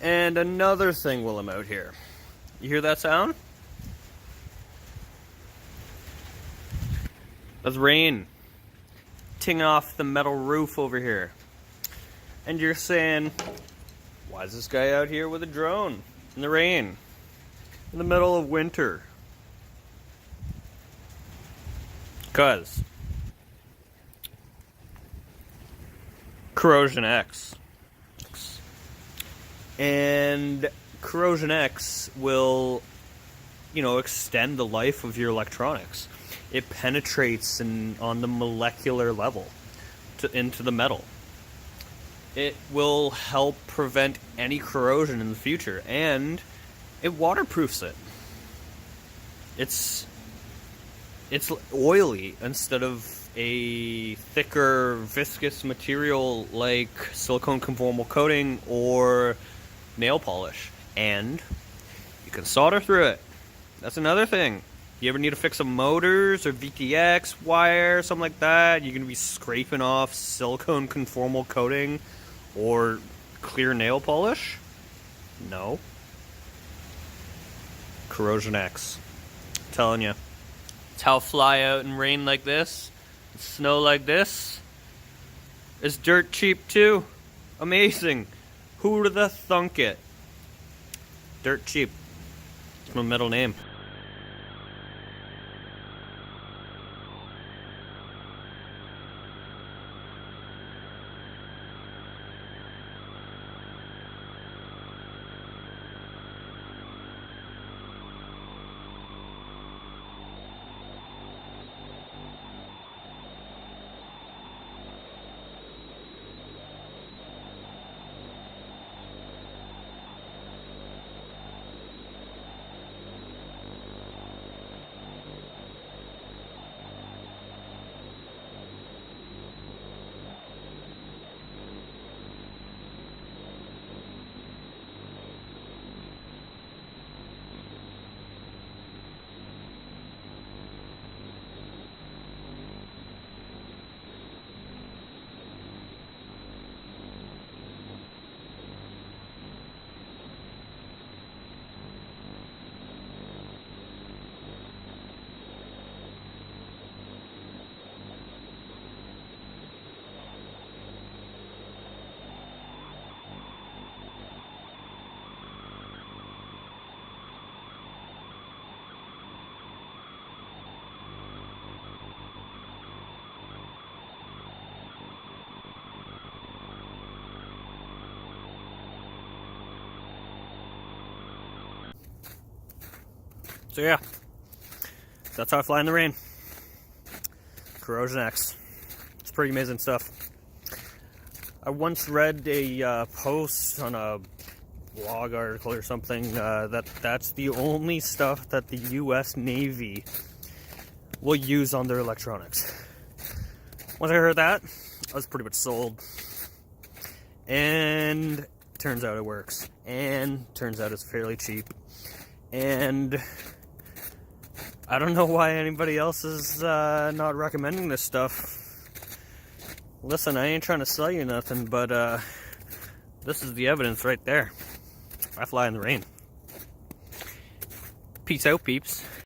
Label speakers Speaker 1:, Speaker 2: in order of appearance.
Speaker 1: And another thing while I'm out here. You hear that sound? That's rain ting off the metal roof over here. And you're saying, why is this guy out here with a drone in the rain? In the middle of winter? Because CorrosionX. And CorrosionX will, extend the life of your electronics. It penetrates on the molecular level into the metal. It will help prevent any corrosion in the future, and it waterproofs it. It's oily instead of a thicker, viscous material like silicone conformal coating or nail polish. And you can solder through it. That's another thing. You ever need to fix some motors or VTX wire, something like that, you're going to be scraping off silicone conformal coating or clear nail polish? No. CorrosionX. I'm telling you. It's how fly out in rain like this, snow like this, is dirt cheap too. Amazing. Who would have thunk it? Dirt cheap. It's my middle name. So yeah, that's how I fly in the rain. CorrosionX. It's pretty amazing stuff. I once read a post on a blog article or something that's the only stuff that the US Navy will use on their electronics. Once I heard that, I was pretty much sold. And turns out it works. And turns out it's fairly cheap. And I don't know why anybody else is not recommending this stuff. Listen, I ain't trying to sell you nothing, but this is the evidence right there. I fly in the rain. Peace out, peeps.